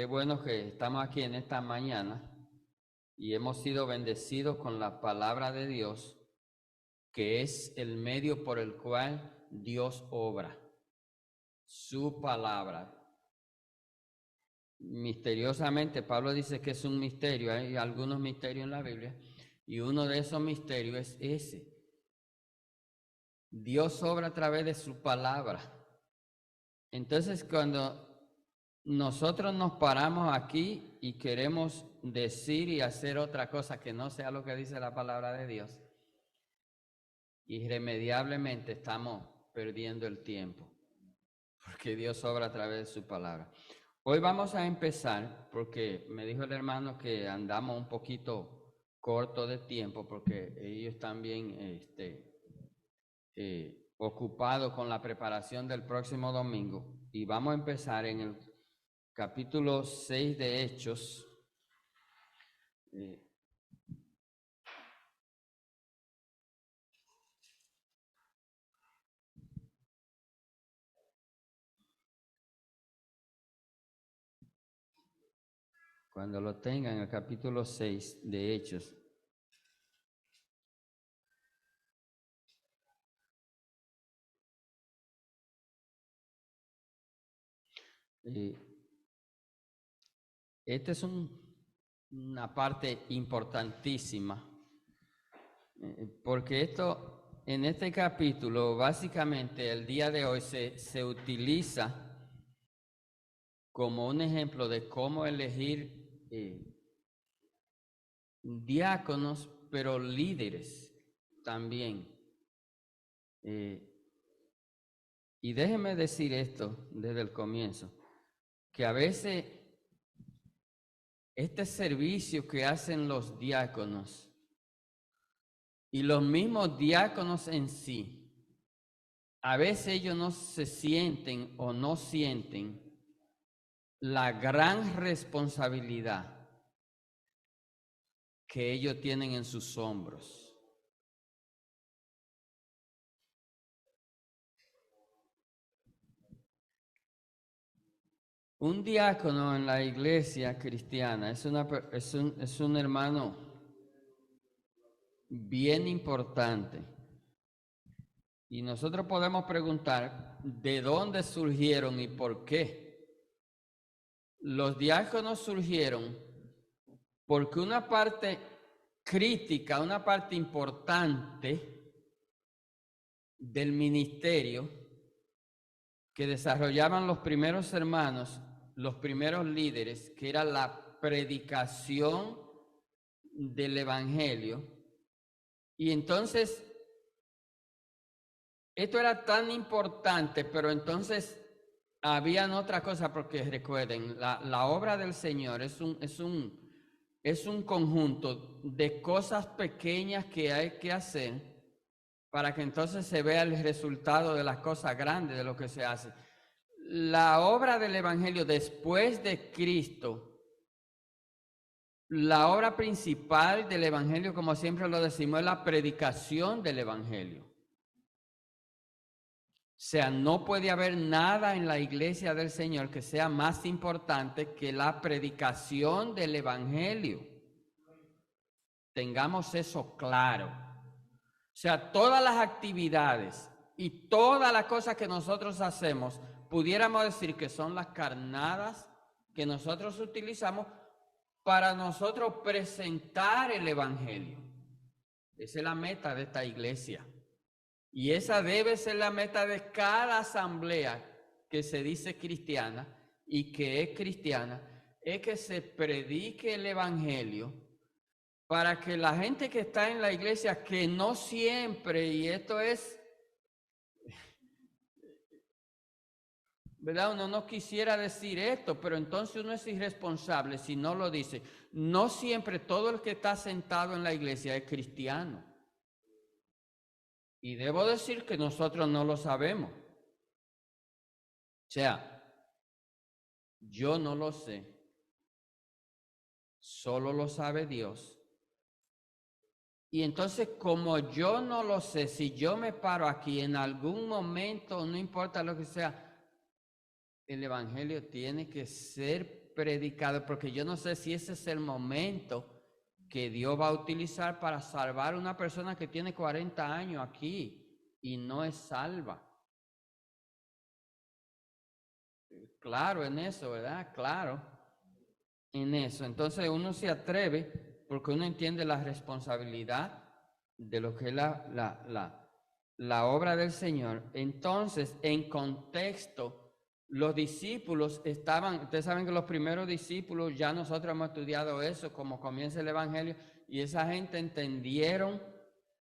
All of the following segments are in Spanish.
bueno que estamos aquí en esta mañana y hemos sido bendecidos con la palabra de Dios, que es el medio por el cual Dios obra. Su palabra. Misteriosamente, Pablo dice que es un misterio, hay algunos misterios en la Biblia, y uno de esos misterios es ese. Dios obra a través de su palabra. Entonces, cuando nosotros nos paramos aquí y queremos decir y hacer otra cosa que no sea lo que dice la palabra de Dios, irremediablemente estamos perdiendo el tiempo, porque Dios obra a través de su palabra. Hoy vamos a empezar, porque me dijo el hermano que andamos un poquito corto de tiempo, porque ellos están bien ocupados con la preparación del próximo domingo, y vamos a empezar en el capítulo 6 de Hechos. Cuando lo tengan, el capítulo 6 de Hechos. Esta es una parte importantísima, porque en este capítulo, básicamente el día de hoy se utiliza como un ejemplo de cómo elegir diáconos, pero líderes también. Y déjeme decir esto desde el comienzo, que a veces este servicio que hacen los diáconos y los mismos diáconos en sí, a veces ellos no se sienten o no sienten la gran responsabilidad que ellos tienen en sus hombros. Un diácono en la iglesia cristiana es un hermano bien importante. Y nosotros podemos preguntar de dónde surgieron y por qué. Los diáconos surgieron porque una parte crítica, una parte importante del ministerio que desarrollaban los primeros hermanos, los primeros líderes, que era la predicación del evangelio. Y entonces, esto era tan importante, pero entonces habían otra cosa, porque recuerden, la obra del Señor es un conjunto de cosas pequeñas que hay que hacer para que entonces se vea el resultado de las cosas grandes de lo que se hace. La obra del evangelio después de Cristo, la obra principal del evangelio, como siempre lo decimos, es la predicación del evangelio. O sea, no puede haber nada en la iglesia del Señor que sea más importante que la predicación del evangelio. Tengamos eso claro. O sea, todas las actividades y todas las cosas que nosotros hacemos, pudiéramos decir que son las carnadas que nosotros utilizamos para nosotros presentar el evangelio. Esa es la meta de esta iglesia. Y esa debe ser la meta de cada asamblea que se dice cristiana y que es cristiana, es que se predique el evangelio para que la gente que está en la iglesia, que no siempre, y esto es, ¿verdad? Uno no quisiera decir esto, pero entonces uno es irresponsable si no lo dice. No siempre todo el que está sentado en la iglesia es cristiano. Y debo decir que nosotros no lo sabemos. O sea, yo no lo sé. Solo lo sabe Dios. Y entonces, como yo no lo sé, si yo me paro aquí en algún momento, no importa lo que sea, el evangelio tiene que ser predicado, porque yo no sé si ese es el momento que Dios va a utilizar para salvar a una persona que tiene 40 años aquí y no es salva. Claro en eso, ¿verdad? Claro en eso. Entonces uno se atreve porque uno entiende la responsabilidad de lo que es la obra del Señor. Entonces, en contexto, los discípulos estaban, ustedes saben que los primeros discípulos, ya nosotros hemos estudiado eso, como comienza el Evangelio, y esa gente entendieron,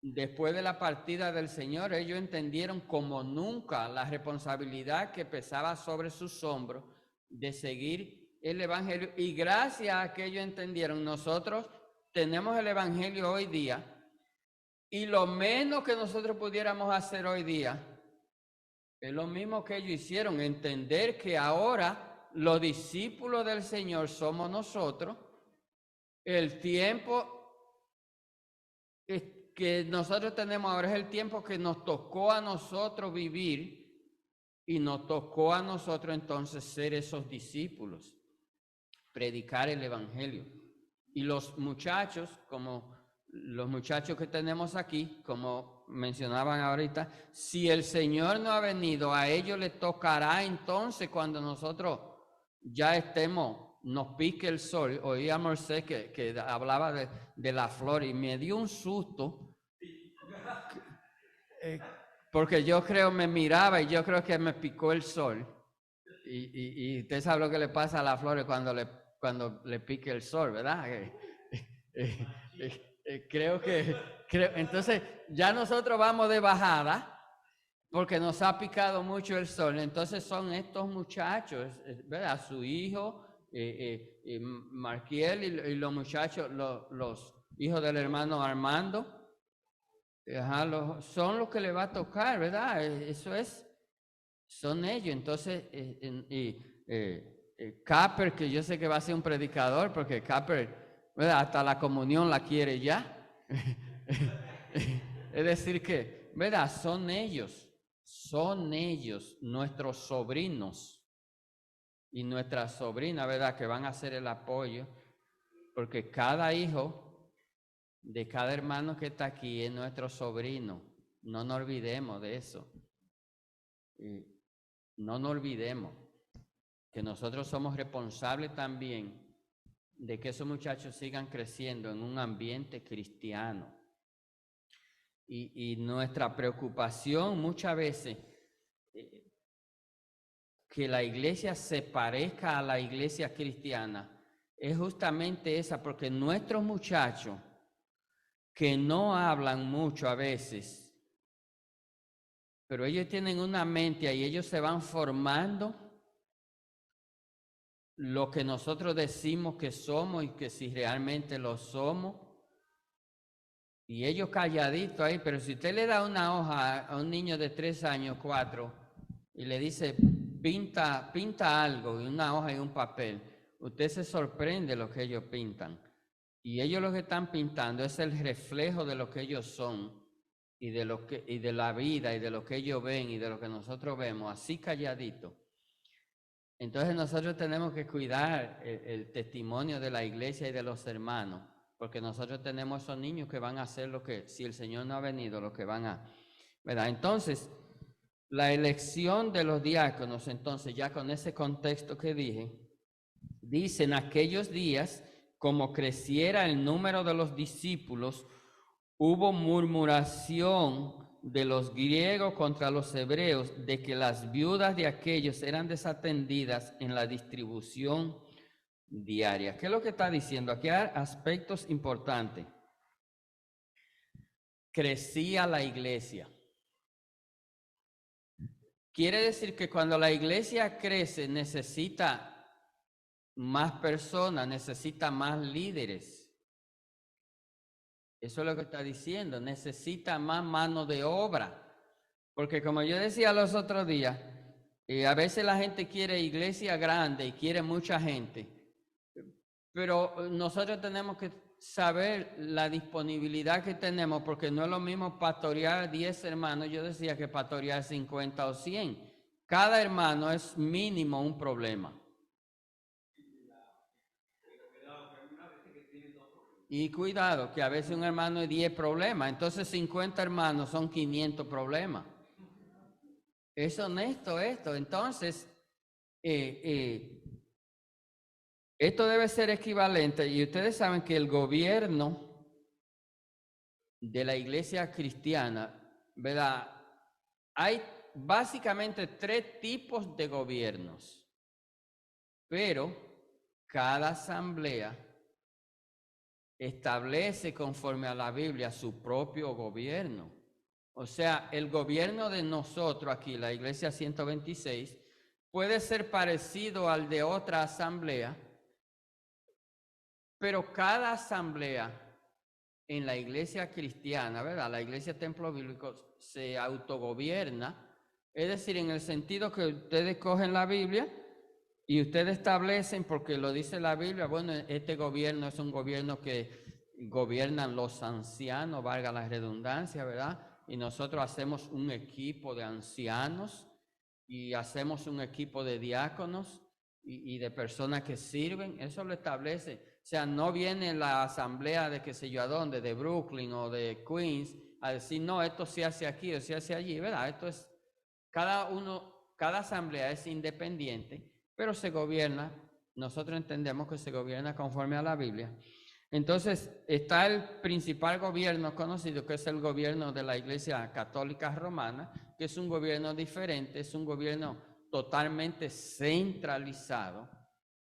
después de la partida del Señor, ellos entendieron como nunca la responsabilidad que pesaba sobre sus hombros de seguir el Evangelio, y gracias a que ellos entendieron, nosotros tenemos el Evangelio hoy día, y lo menos que nosotros pudiéramos hacer hoy día es lo mismo que ellos hicieron, entender que ahora los discípulos del Señor somos nosotros, el tiempo que nosotros tenemos ahora es el tiempo que nos tocó a nosotros vivir y nos tocó a nosotros entonces ser esos discípulos, predicar el Evangelio. Y los muchachos, como los muchachos que tenemos aquí, como mencionaban ahorita, si el Señor no ha venido, a ellos les tocará entonces cuando nosotros ya estemos, nos pique el sol. Oí a Merced que hablaba de la flor y me dio un susto, porque yo creo, me miraba y yo creo que me picó el sol. Y usted sabe lo que le pasa a las flores cuando le pique el sol, ¿verdad? Entonces ya nosotros vamos de bajada porque nos ha picado mucho el sol. Entonces son estos muchachos, ¿verdad? Su hijo, Marquiel y los muchachos, los hijos del hermano Armando, son los que le va a tocar, ¿verdad? Eso es, son ellos. Entonces, Capper, que yo sé que va a ser un predicador, porque Capper, ¿verdad? Hasta la comunión la quiere ya. Es decir que, ¿verdad? Son ellos, nuestros sobrinos y nuestra sobrina, ¿verdad? Que van a hacer el apoyo, porque cada hijo de cada hermano que está aquí es nuestro sobrino. No nos olvidemos de eso. No nos olvidemos que nosotros somos responsables también de que esos muchachos sigan creciendo en un ambiente cristiano. Y nuestra preocupación muchas veces, que la iglesia se parezca a la iglesia cristiana, es justamente esa, porque nuestros muchachos que no hablan mucho a veces, pero ellos tienen una mente y ellos se van formando lo que nosotros decimos que somos y que si realmente lo somos. Y ellos calladitos ahí, pero si usted le da una hoja a un niño de 3 años, 4, y le dice, pinta algo, y una hoja y un papel, usted se sorprende lo que ellos pintan. Y ellos lo que están pintando es el reflejo de lo que ellos son y de la vida y de lo que ellos ven y de lo que nosotros vemos, así calladito. Entonces nosotros tenemos que cuidar el testimonio de la iglesia y de los hermanos, porque nosotros tenemos esos niños que van a hacer lo que, si el Señor no ha venido, lo que van a, ¿verdad? Entonces, la elección de los diáconos, entonces ya con ese contexto que dije, dice en aquellos días, como creciera el número de los discípulos, hubo murmuración de los griegos contra los hebreos de que las viudas de aquellos eran desatendidas en la distribución diaria. ¿Qué es lo que está diciendo? Aquí hay aspectos importantes. Crecía la iglesia. Quiere decir que cuando la iglesia crece necesita más personas, necesita más líderes. Eso es lo que está diciendo, necesita más mano de obra. Porque como yo decía los otros días, a veces la gente quiere iglesia grande y quiere mucha gente, pero nosotros tenemos que saber la disponibilidad que tenemos, porque no es lo mismo pastorear 10 hermanos, yo decía que pastorear 50 o 100. Cada hermano es mínimo un problema. Y cuidado, que a veces un hermano es 10 problemas, entonces 50 hermanos son 500 problemas. Es honesto esto. Entonces, esto debe ser equivalente, y ustedes saben que el gobierno de la iglesia cristiana, ¿verdad? Hay básicamente 3 tipos de gobiernos, pero cada asamblea establece conforme a la Biblia su propio gobierno. O sea, el gobierno de nosotros aquí, la iglesia 126, puede ser parecido al de otra asamblea, pero cada asamblea en la iglesia cristiana, ¿verdad? La iglesia Templo Bíblico se autogobierna, es decir, en el sentido que ustedes cogen la Biblia y ustedes establecen, porque lo dice la Biblia, bueno, este gobierno es un gobierno que gobiernan los ancianos, valga la redundancia, ¿verdad? Y nosotros hacemos un equipo de ancianos y hacemos un equipo de diáconos y de personas que sirven, eso lo establece. O sea, no viene la asamblea de qué sé yo a dónde, de Brooklyn o de Queens, a decir, no, esto se hace aquí o se hace allí, ¿verdad? Esto es, cada asamblea es independiente, pero se gobierna, nosotros entendemos que se gobierna conforme a la Biblia. Entonces, está el principal gobierno conocido, que es el gobierno de la Iglesia Católica Romana, que es un gobierno diferente, es un gobierno totalmente centralizado.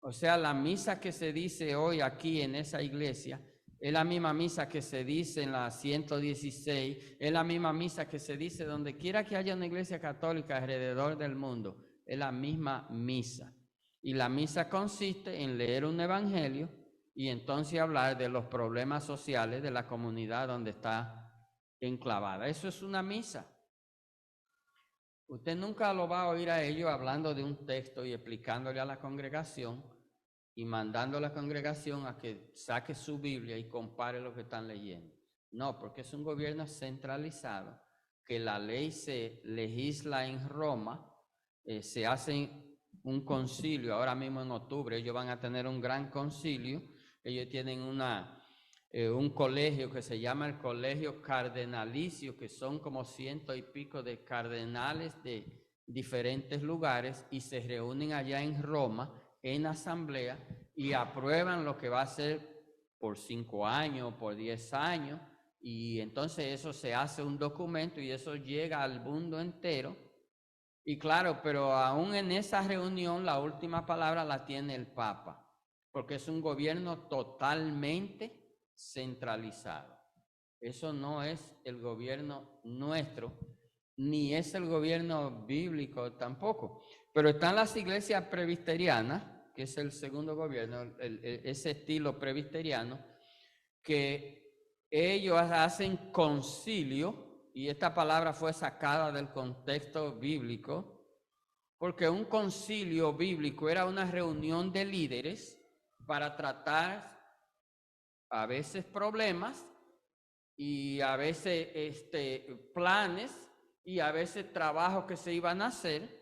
O sea, la misa que se dice hoy aquí en esa iglesia es la misma misa que se dice en la 116, es la misma misa que se dice donde quiera que haya una iglesia católica alrededor del mundo, es la misma misa. Y la misa consiste en leer un evangelio y entonces hablar de los problemas sociales de la comunidad donde está enclavada. Eso es una misa. Usted nunca lo va a oír a ellos hablando de un texto y explicándole a la congregación y mandando a la congregación a que saque su Biblia y compare lo que están leyendo. No, porque es un gobierno centralizado, que la ley se legisla en Roma, se hace un concilio, ahora mismo en octubre ellos van a tener un gran concilio, ellos tienen un colegio que se llama el Colegio Cardenalicio, que son como 100 y pico de cardenales de diferentes lugares y se reúnen allá en Roma en asamblea y aprueban lo que va a ser por 5 años, por 10 años, y entonces eso se hace un documento y eso llega al mundo entero. Y claro, pero aún en esa reunión la última palabra la tiene el Papa, porque es un gobierno totalmente centralizado. Eso no es el gobierno nuestro, ni es el gobierno bíblico tampoco. Pero están las iglesias presbiterianas, que es el segundo gobierno, ese estilo presbiteriano, que ellos hacen concilio, y esta palabra fue sacada del contexto bíblico, porque un concilio bíblico era una reunión de líderes para tratar a veces problemas y a veces planes y a veces trabajos que se iban a hacer,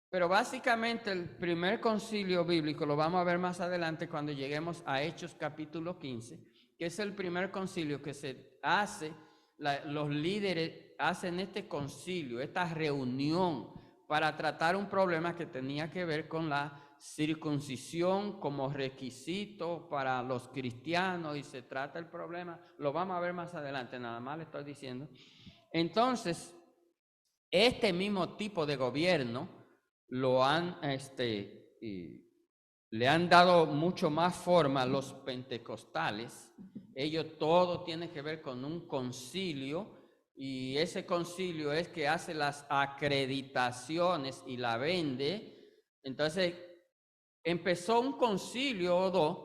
pero básicamente el primer concilio bíblico lo vamos a ver más adelante cuando lleguemos a Hechos capítulo 15, que es el primer concilio que se hace, los líderes hacen este concilio, esta reunión para tratar un problema que tenía que ver con la circuncisión como requisito para los cristianos y se trata el problema, lo vamos a ver más adelante, nada más le estoy diciendo. Entonces, este mismo tipo de gobierno lo han, le han dado mucho más forma a los pentecostales. Ellos todo tiene que ver con un concilio y ese concilio es que hace las acreditaciones y la vende. Entonces, empezó un concilio o dos,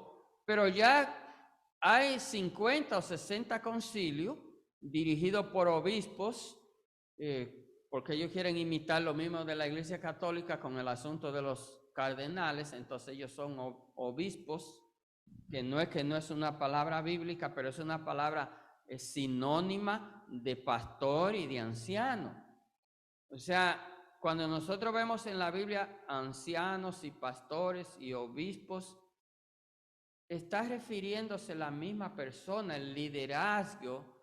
pero ya hay 50 o 60 concilios dirigidos por obispos, porque ellos quieren imitar lo mismo de la Iglesia Católica con el asunto de los cardenales, entonces ellos son obispos, que no es una palabra bíblica, pero es una palabra sinónima de pastor y de anciano. O sea, cuando nosotros vemos en la Biblia ancianos y pastores y obispos, está refiriéndose a la misma persona, el liderazgo,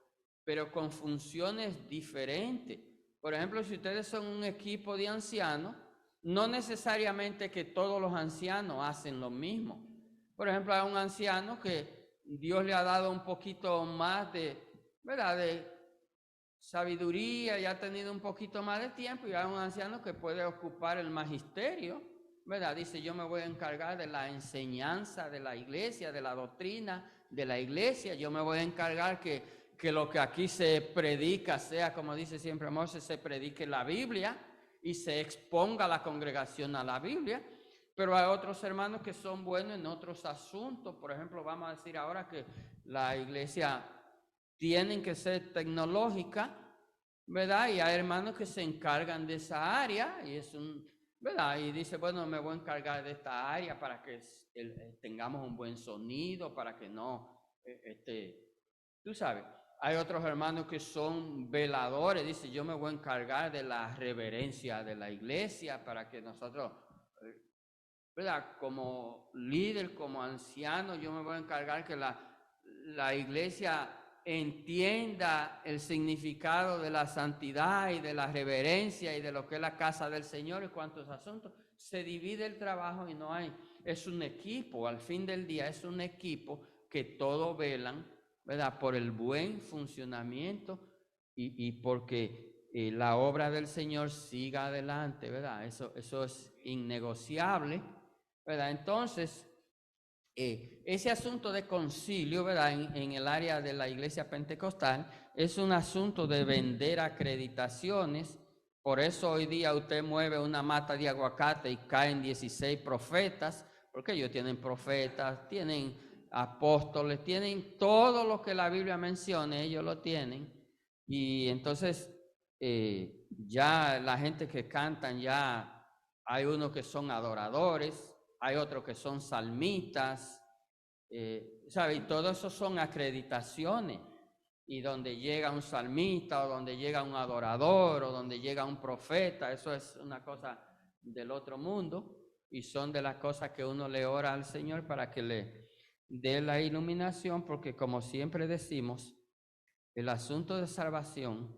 pero con funciones diferentes. Por ejemplo, si ustedes son un equipo de ancianos, no necesariamente que todos los ancianos hacen lo mismo. Por ejemplo, hay un anciano que Dios le ha dado un poquito más ¿verdad?, de sabiduría y ha tenido un poquito más de tiempo, y hay un anciano que puede ocupar el magisterio, ¿verdad? Dice, yo me voy a encargar de la enseñanza de la iglesia, de la doctrina de la iglesia, yo me voy a encargar que lo que aquí se predica sea, como dice siempre Moses, se predique la Biblia y se exponga a la congregación a la Biblia. Pero hay otros hermanos que son buenos en otros asuntos. Por ejemplo, vamos a decir ahora que la iglesia tiene que ser tecnológica, ¿verdad? Y hay hermanos que se encargan de esa área y ¿verdad? Y dice, bueno, me voy a encargar de esta área para que tengamos un buen sonido, para que no, tú sabes. Hay otros hermanos que son veladores, dice, yo me voy a encargar de la reverencia de la iglesia para que nosotros, ¿verdad? Como líder, como anciano, yo me voy a encargar que la iglesia entienda el significado de la santidad y de la reverencia y de lo que es la casa del Señor y cuantos asuntos. Se divide el trabajo y no hay, es un equipo, al fin del día es un equipo que todos velan, ¿verdad?, por el buen funcionamiento y porque la obra del Señor siga adelante, ¿verdad? Eso es innegociable, ¿verdad? Entonces, ese asunto de concilio, ¿verdad?, en el área de la iglesia pentecostal, es un asunto de vender acreditaciones. Por eso hoy día usted mueve una mata de aguacate y caen 16 profetas, porque ellos tienen profetas, tienen apóstoles, tienen todo lo que la Biblia menciona, ellos lo tienen. Y entonces ya la gente que cantan, ya hay unos que son adoradores, hay otros que son salmistas, ¿sabe? Y todo eso son acreditaciones. Y donde llega un salmista, o donde llega un adorador, o donde llega un profeta, eso es una cosa del otro mundo, y son de las cosas que uno le ora al Señor para que le dé la iluminación, porque como siempre decimos, el asunto de salvación,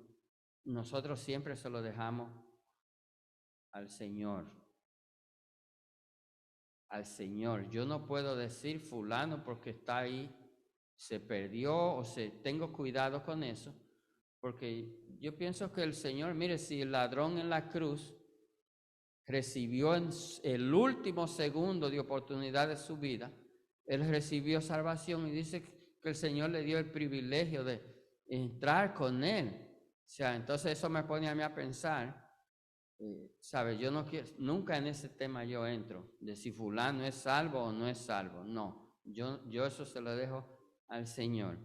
nosotros siempre se lo dejamos al Señor. Al Señor. Yo no puedo decir fulano porque está ahí, se perdió tengo cuidado con eso, porque yo pienso que el Señor, mire, si el ladrón en la cruz recibió en el último segundo de oportunidad de su vida, él recibió salvación y dice que el Señor le dio el privilegio de entrar con él. O sea, entonces eso me pone a mí a pensar, ¿sabe? Yo no quiero, nunca en ese tema yo entro, de si fulano es salvo o no es salvo. No, yo eso se lo dejo al Señor.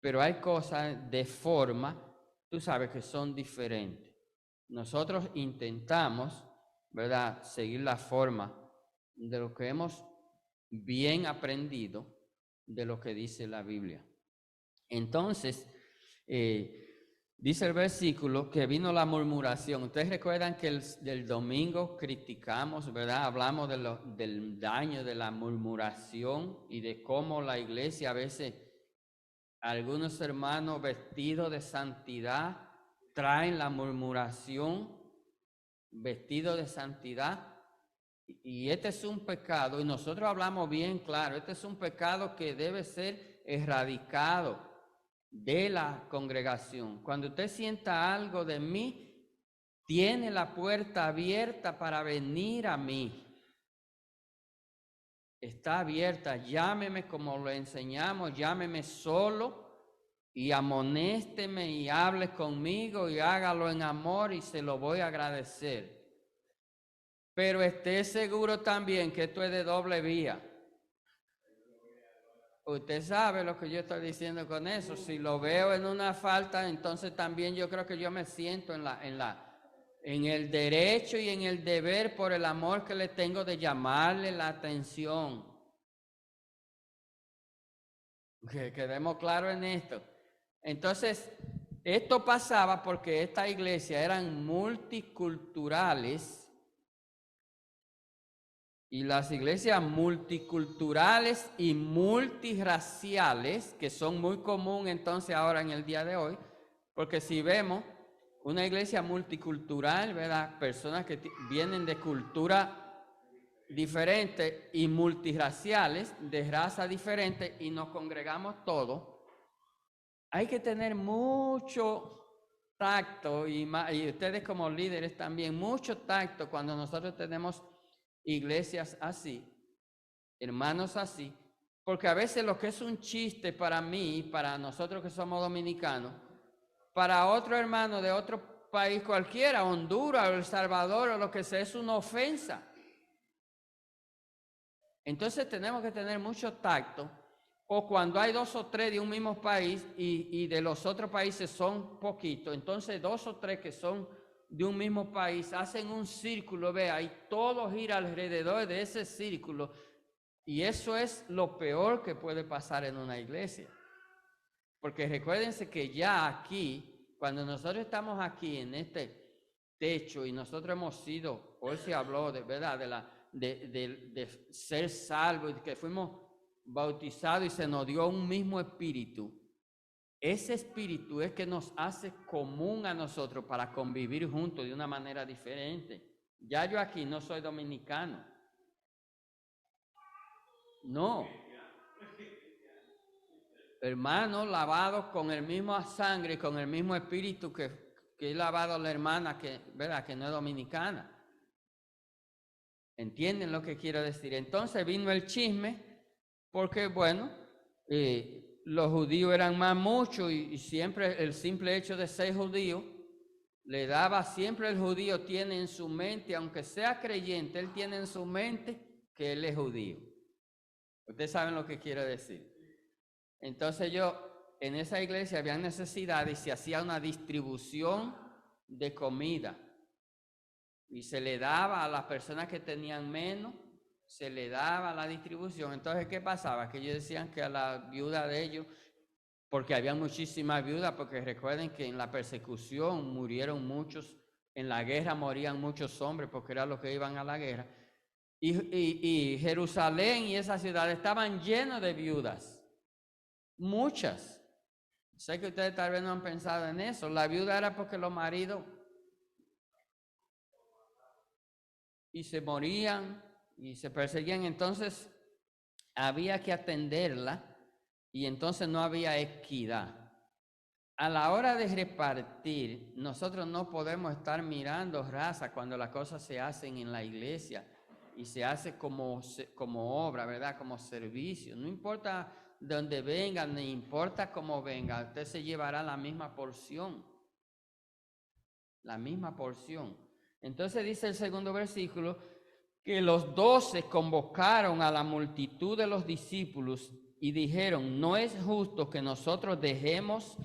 Pero hay cosas de forma, tú sabes, que son diferentes. Nosotros intentamos, ¿verdad?, seguir la forma de lo que hemos bien aprendido de lo que dice la Biblia. Entonces, dice el versículo que vino la murmuración. Ustedes recuerdan que el domingo criticamos, ¿verdad? Hablamos del daño de la murmuración y de cómo la iglesia a veces, algunos hermanos vestidos de santidad traen la murmuración, vestidos de santidad. Y este es un pecado, y nosotros hablamos bien claro, este es un pecado que debe ser erradicado de la congregación. Cuando usted sienta algo de mí, tiene la puerta abierta para venir a mí. Está abierta, llámeme como lo enseñamos, llámeme solo y amonésteme y hable conmigo y hágalo en amor y se lo voy a agradecer. Pero esté seguro también que esto es de doble vía. Usted sabe lo que yo estoy diciendo con eso. Si lo veo en una falta, entonces también yo creo que yo me siento en el derecho y en el deber, por el amor que le tengo, de llamarle la atención. Que quedemos claros en esto. Entonces, esto pasaba porque esta iglesia eran multiculturales Y las iglesias multiculturales y multirraciales, que son muy común entonces ahora en el día de hoy, porque si vemos una iglesia multicultural, ¿verdad? Personas que vienen de cultura diferente y multirraciales, de raza diferente, y nos congregamos todos, hay que tener mucho tacto y ustedes como líderes también, mucho tacto cuando nosotros tenemos iglesias así, hermanos así, porque a veces lo que es un chiste para mí, para nosotros que somos dominicanos, para otro hermano de otro país cualquiera, Honduras o El Salvador o lo que sea, es una ofensa. Entonces tenemos que tener mucho tacto, o cuando hay 2 o 3 de un mismo país y de los otros países son poquitos, entonces 2 o 3 que son de un mismo país hacen un círculo, vea, y todo gira alrededor de ese círculo, y eso es lo peor que puede pasar en una iglesia. Porque recuérdense que ya aquí, cuando nosotros estamos aquí en este techo y nosotros hemos sido, hoy se habló de verdad de ser salvos y que fuimos bautizados y se nos dio un mismo espíritu. Ese espíritu es que nos hace común a nosotros para convivir juntos de una manera diferente. Ya yo aquí no soy dominicano. No. Hermanos lavados con el mismo sangre, con el mismo espíritu que he lavado a la hermana que, ¿verdad?, que no es dominicana. ¿Entienden lo que quiero decir? Entonces vino el chisme porque, bueno, los judíos eran más muchos y siempre el simple hecho de ser judío le daba, siempre el judío tiene en su mente, aunque sea creyente, él tiene en su mente que él es judío. Ustedes saben lo que quiero decir. Entonces en esa iglesia había necesidad y se hacía una distribución de comida y se le daba a las personas que tenían menos, se le daba la distribución. Entonces, ¿qué pasaba? Que ellos decían que a la viuda de ellos, porque había muchísimas viudas, porque recuerden que en la persecución murieron muchos, en la guerra morían muchos hombres porque eran los que iban a la guerra. Y Jerusalén y esa ciudad estaban llenos de viudas. Muchas. Sé que ustedes tal vez no han pensado en eso. La viuda era porque los maridos y se morían y se perseguían. Entonces había que atenderla y entonces no había equidad. A la hora de repartir, nosotros no podemos estar mirando raza cuando las cosas se hacen en la iglesia y se hace como obra, ¿verdad? Como servicio. No importa de dónde vengan, ni importa cómo venga, usted se llevará la misma porción. La misma porción. Entonces dice el segundo versículo que los 12 convocaron a la multitud de los discípulos y dijeron: no es justo que nosotros dejemos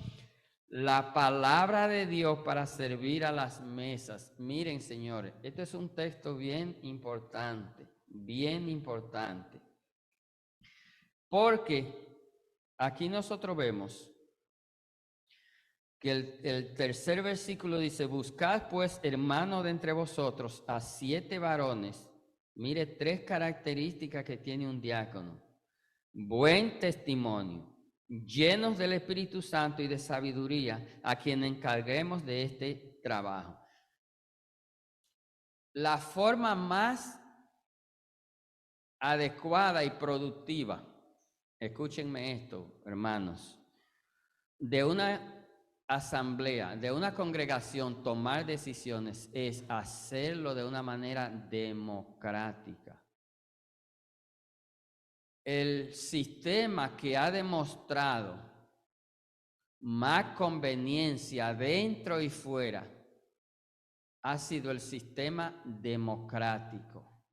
la palabra de Dios para servir a las mesas. Miren, señores, este es un texto bien importante, porque aquí nosotros vemos que el tercer versículo dice: buscad pues, hermanos de entre vosotros, a 7 varones. Mire, 3 características que tiene un diácono: buen testimonio, llenos del Espíritu Santo y de sabiduría, a quien encarguemos de este trabajo. La forma más adecuada y productiva, escúchenme esto, hermanos, de una asamblea, de una congregación tomar decisiones es hacerlo de una manera democrática. El sistema que ha demostrado más conveniencia dentro y fuera ha sido el sistema democrático.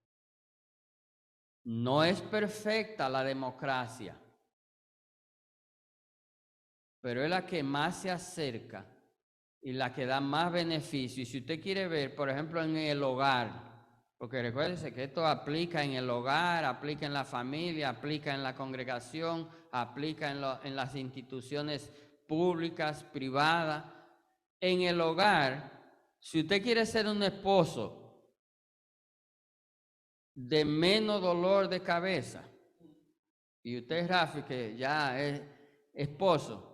No es perfecta la democracia, pero es la que más se acerca y la que da más beneficio. Y si usted quiere ver, por ejemplo, en el hogar, porque recuérdese que esto aplica en el hogar, aplica en la familia, aplica en la congregación, aplica en las instituciones públicas, privadas. En el hogar, si usted quiere ser un esposo de menos dolor de cabeza. Y usted, Rafi, que ya es esposo,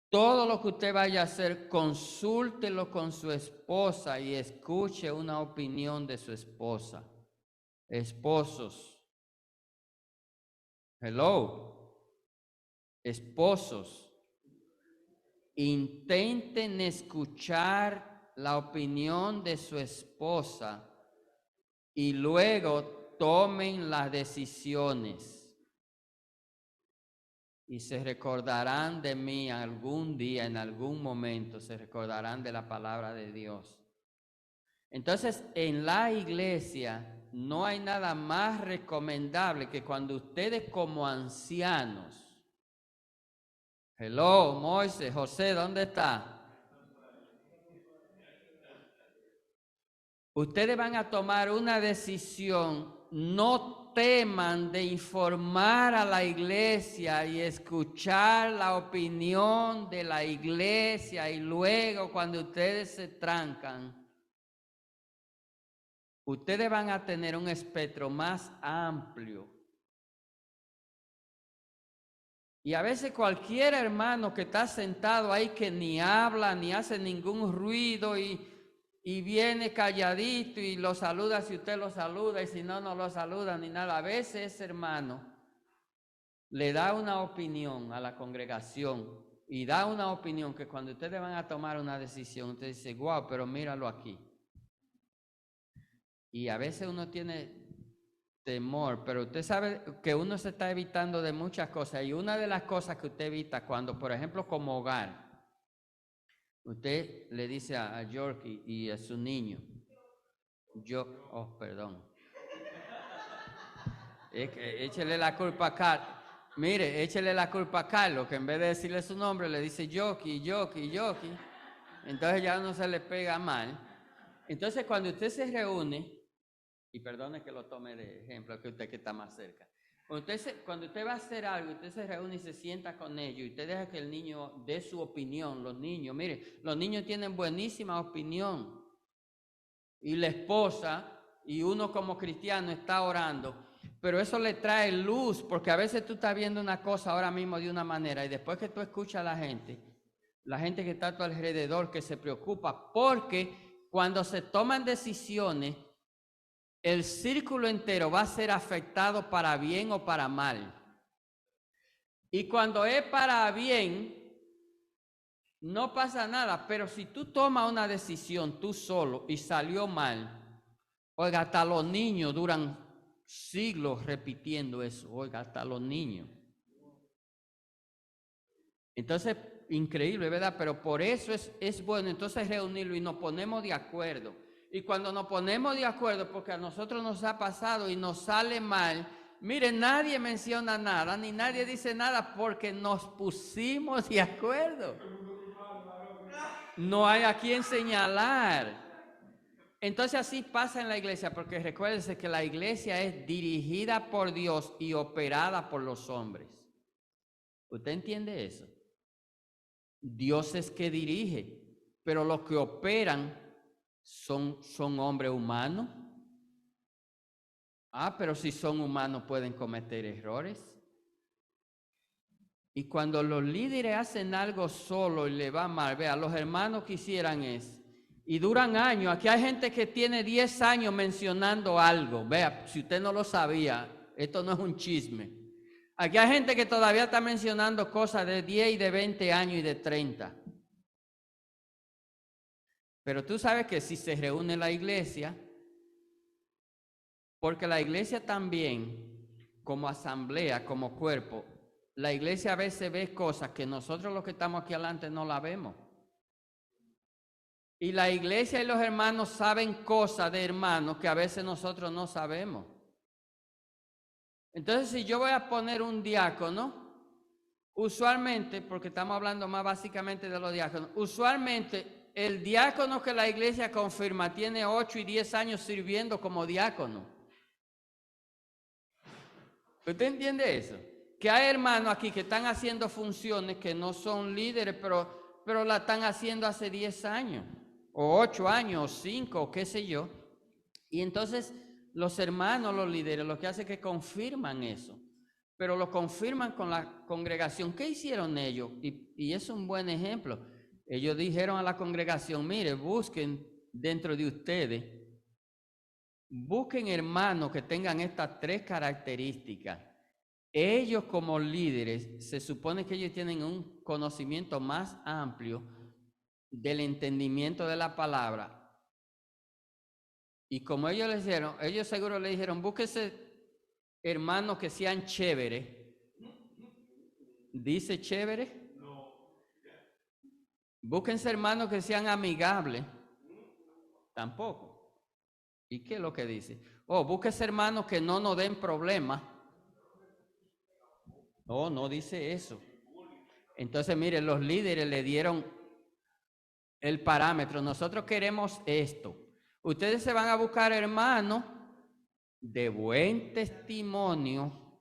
todo lo que usted vaya a hacer, consúltelo con su esposa y escuche una opinión de su esposa. Esposos. Hello. Esposos. Intenten escuchar la opinión de su esposa y luego tomen las decisiones. Y se recordarán de mí algún día, en algún momento, se recordarán de la palabra de Dios. Entonces, en la iglesia no hay nada más recomendable que cuando ustedes como ancianos, hello, Moisés, José, ¿dónde está? Ustedes van a tomar una decisión, no teman de informar a la iglesia y escuchar la opinión de la iglesia y luego cuando ustedes se trancan, ustedes van a tener un espectro más amplio. Y a veces cualquier hermano que está sentado ahí que ni habla ni hace ningún ruido y viene calladito y lo saluda si usted lo saluda y si no, no lo saluda ni nada. A veces ese hermano le da una opinión a la congregación y da una opinión que cuando ustedes van a tomar una decisión, usted dice, wow, pero míralo aquí. Y a veces uno tiene temor, pero usted sabe que uno se está evitando de muchas cosas y una de las cosas que usted evita cuando, por ejemplo, como hogar, usted le dice a Yorkie y a su niño, perdón. Échele la culpa a Carlos. Mire, échele la culpa a Carlos, que en vez de decirle su nombre, le dice Yorkie. Entonces ya no se le pega mal. Entonces cuando usted se reúne, y perdone que lo tome de ejemplo, que usted que está más cerca. Cuando usted va a hacer algo, usted se reúne y se sienta con ellos y usted deja que el niño dé su opinión. Los niños, mire, los niños tienen buenísima opinión. Y la esposa y uno como cristiano está orando, pero eso le trae luz, porque a veces tú estás viendo una cosa ahora mismo de una manera y después que tú escuchas a la gente que está a tu alrededor que se preocupa, porque cuando se toman decisiones, el círculo entero va a ser afectado para bien o para mal. Y cuando es para bien, no pasa nada, pero si tú tomas una decisión tú solo y salió mal, oiga, hasta los niños duran siglos repitiendo eso, oiga, hasta los niños. Entonces, increíble, ¿verdad? Pero por eso es bueno entonces reunirlo y nos ponemos de acuerdo. Y cuando nos ponemos de acuerdo, porque a nosotros nos ha pasado y nos sale mal, miren, nadie menciona nada, ni nadie dice nada porque nos pusimos de acuerdo. No hay a quien señalar. Entonces así pasa en la iglesia, porque recuérdense que la iglesia es dirigida por Dios y operada por los hombres. ¿Usted entiende eso? Dios es que dirige, pero los que operan son hombres humanos. Pero si son humanos pueden cometer errores. Y cuando los líderes hacen algo solo y le va mal, vea, los hermanos quisieran eso. Y duran años. Aquí hay gente que tiene 10 años mencionando algo. Vea, si usted no lo sabía, esto no es un chisme. Aquí hay gente que todavía está mencionando cosas de 10 y de 20 años y de 30. Pero tú sabes que si se reúne la iglesia, porque la iglesia también, como asamblea, como cuerpo, la iglesia a veces ve cosas que nosotros los que estamos aquí adelante no la vemos. Y la iglesia y los hermanos saben cosas de hermanos que a veces nosotros no sabemos. Entonces, si yo voy a poner un diácono, usualmente, porque estamos hablando más básicamente de los diáconos, usualmente el diácono que la iglesia confirma tiene 8 y 10 años sirviendo como diácono. ¿Usted entiende eso? Que hay hermanos aquí que están haciendo funciones que no son líderes, pero la están haciendo hace 10 años, o 8 años, o 5, o qué sé yo. Y entonces los hermanos, los líderes, lo que hace es que confirman eso, pero lo confirman con la congregación. ¿Qué hicieron ellos? Y es un buen ejemplo. Ellos dijeron a la congregación, mire, busquen dentro de ustedes, busquen hermanos que tengan estas 3 características. Ellos como líderes, se supone que ellos tienen un conocimiento más amplio del entendimiento de la palabra. Y como ellos le dijeron, ellos seguro le dijeron, búsquese hermanos que sean chéveres. ¿Dice chévere? No. Búsquense hermanos que sean amigables. Tampoco. ¿Y qué es lo que dice? Búsquense hermanos que no nos den problemas. No dice eso. Entonces, mire, los líderes le dieron el parámetro. Nosotros queremos esto. Ustedes se van a buscar hermanos de buen testimonio.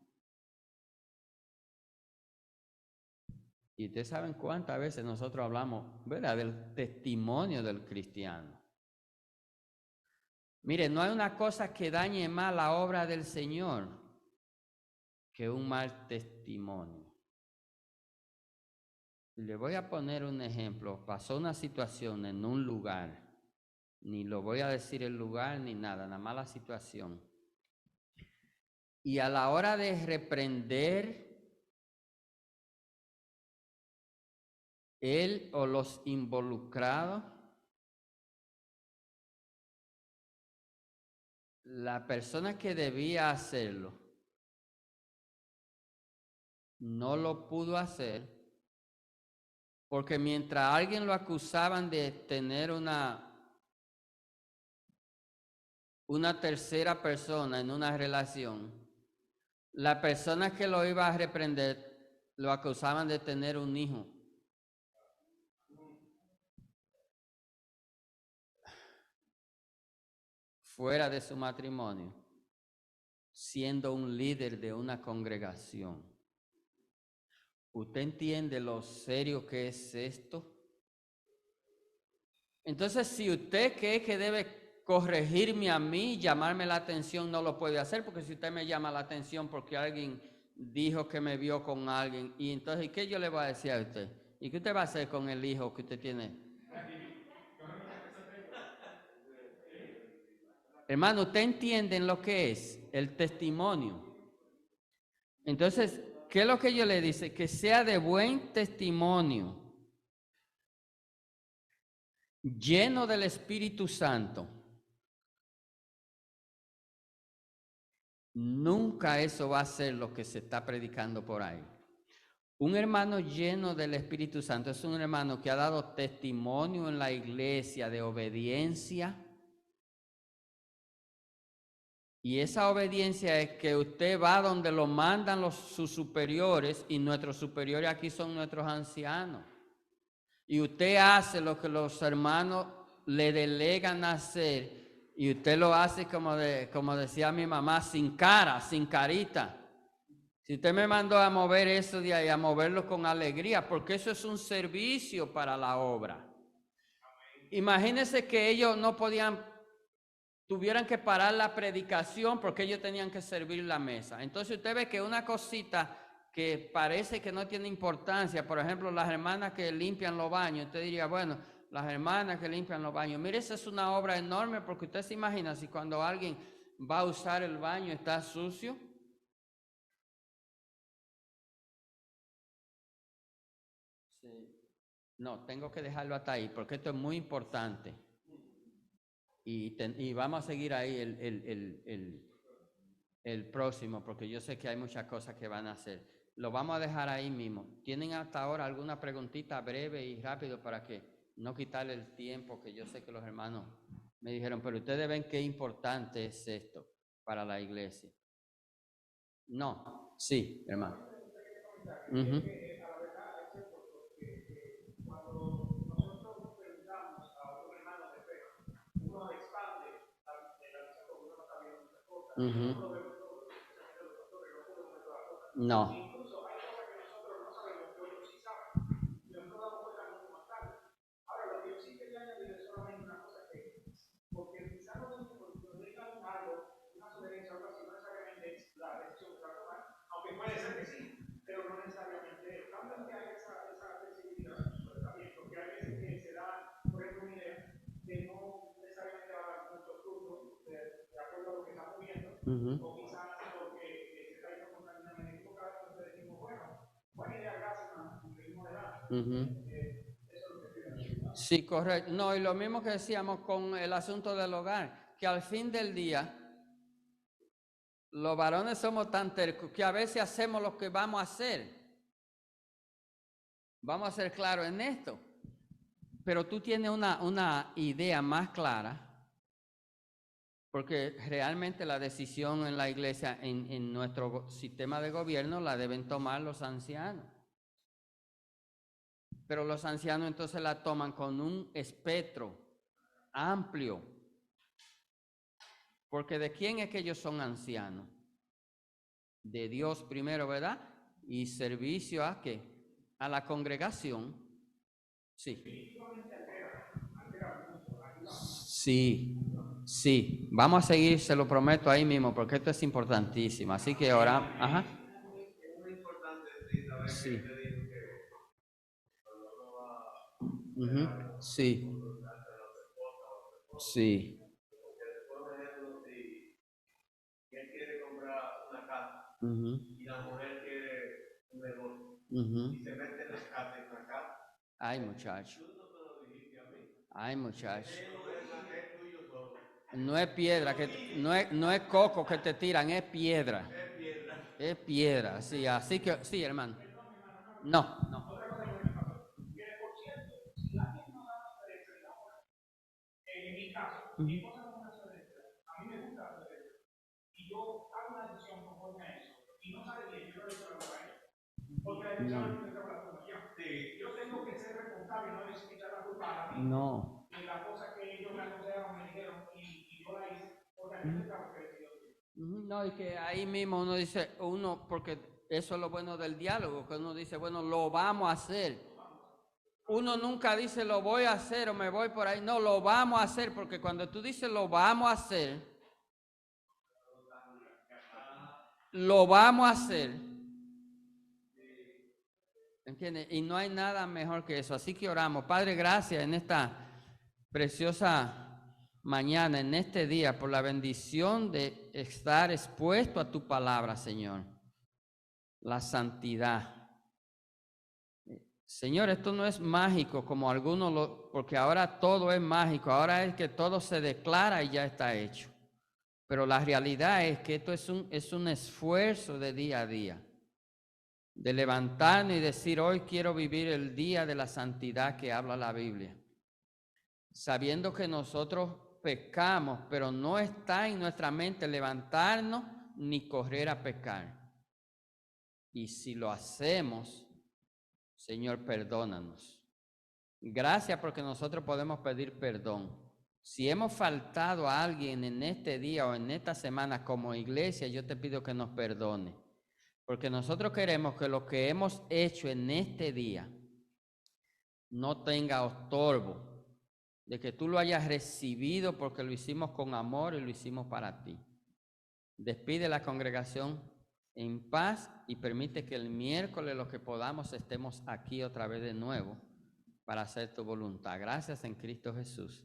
Y ustedes saben cuántas veces nosotros hablamos, ¿verdad?, del testimonio del cristiano. Mire, no hay una cosa que dañe más la obra del Señor que un mal testimonio. Le voy a poner un ejemplo. Pasó una situación en un lugar. Ni lo voy a decir el lugar ni nada, nada más la situación. Y a la hora de reprender él o los involucrados, la persona que debía hacerlo no lo pudo hacer porque mientras alguien lo acusaban de tener una tercera persona en una relación, la persona que lo iba a reprender lo acusaban de tener un hijo. Fuera de su matrimonio, siendo un líder de una congregación. ¿Usted entiende lo serio que es esto? Entonces, si usted cree que debe corregirme a mí, llamarme la atención, no lo puede hacer, porque si usted me llama la atención porque alguien dijo que me vio con alguien, y entonces, ¿qué yo le voy a decir a usted? ¿Y qué usted va a hacer con el hijo que usted tiene? Hermano, ¿usted entiende lo que es el testimonio? Entonces, ¿qué es lo que yo le dice? Que sea de buen testimonio, lleno del Espíritu Santo. Nunca eso va a ser lo que se está predicando por ahí. Un hermano lleno del Espíritu Santo es un hermano que ha dado testimonio en la iglesia de obediencia. Y esa obediencia es que usted va donde lo mandan sus superiores, y nuestros superiores aquí son nuestros ancianos. Y usted hace lo que los hermanos le delegan a hacer, y usted lo hace como decía mi mamá, sin cara, sin carita. Si usted me mandó a mover eso de ahí, a moverlo con alegría, porque eso es un servicio para la obra. Imagínense que ellos no tuvieran que parar la predicación porque ellos tenían que servir la mesa. Entonces usted ve que una cosita que parece que no tiene importancia, por ejemplo, las hermanas que limpian los baños, usted diría, bueno, las hermanas que limpian los baños, mire, esa es una obra enorme, porque usted se imagina si cuando alguien va a usar el baño está sucio. Sí. No, tengo que dejarlo hasta ahí porque esto es muy importante. Y vamos a seguir ahí el próximo, porque yo sé que hay muchas cosas que van a hacer. Lo vamos a dejar ahí mismo. ¿Tienen hasta ahora alguna preguntita breve y rápido para que no quitarle el tiempo, que yo sé que los hermanos me dijeron, pero ustedes ven qué importante es esto para la iglesia? No, sí, hermano. No. Uh-huh. O quizás porque se está yendo por una manera equivocada, entonces decimos, bueno, buena idea, gracias, y seguimos adelante. Uh-huh. Eso es lo que estoy diciendo. Sí, correcto. No, y lo mismo que decíamos con el asunto del hogar, que al fin del día los varones somos tan tercos que a veces hacemos lo que vamos a hacer. Vamos a ser claros en esto. Pero tú tienes una idea más clara, porque realmente la decisión en la iglesia, en nuestro sistema de gobierno, la deben tomar los ancianos. Pero los ancianos entonces la toman con un espectro amplio. Porque ¿de quién es que ellos son ancianos? De Dios primero, ¿verdad? Y servicio ¿a qué? A la congregación. Sí. Sí, sí. Vamos a seguir, se lo prometo ahí mismo, porque esto es importantísimo. Así que ahora, ajá. Sí. Sí. Sí. Y la mujer quiere un negocio. Y se mete en la casa y la casa. Ay, muchacho. Tú no te lo dijiste a mí. Ay, muchacho. Es tuyo solo. No es piedra, no es coco que te tiran, es piedra. Es piedra. Es piedra, sí, así que, sí, hermano. No, no. Otra cosa que me pasó. Que por cierto, si alguien no da una derecha, en mi caso, mi esposa no da una derecha, a mí me gusta la derecha. Y yo hago una decisión conforme a eso. Y no sale bien, yo lo digo a ella. Porque la decisión no está la toma yo. Yo tengo que ser responsable, no es echar la culpa a mí. No. Y la cosa que ellos me aconsejaron, me dijeron, y yo la hice. Porque a mí me estaba creciendo. No, y que ahí mismo uno dice, porque eso es lo bueno del diálogo, que uno dice, bueno, lo vamos a hacer. Uno nunca dice, lo voy a hacer o me voy por ahí. No, lo vamos a hacer, porque cuando tú dices, lo vamos a hacer, lo vamos a hacer. ¿Entiendes? Y no hay nada mejor que eso. Así que oramos. Padre, gracias en esta preciosa mañana, en este día, por la bendición de estar expuesto a tu palabra, Señor. La santidad. Señor, esto no es mágico como algunos porque ahora todo es mágico, ahora es que todo se declara y ya está hecho. Pero la realidad es que esto es un esfuerzo de día a día, de levantarnos y decir, hoy quiero vivir el día de la santidad que habla la Biblia, sabiendo que nosotros pecamos, pero no está en nuestra mente levantarnos ni correr a pecar. Y si lo hacemos, Señor, perdónanos. Gracias porque nosotros podemos pedir perdón. Si hemos faltado a alguien en este día o en esta semana como iglesia, yo te pido que nos perdone. Porque nosotros queremos que lo que hemos hecho en este día no tenga estorbo, de que tú lo hayas recibido porque lo hicimos con amor y lo hicimos para ti. Despide la congregación en paz y permite que el miércoles, lo que podamos, estemos aquí otra vez de nuevo para hacer tu voluntad. Gracias en Cristo Jesús.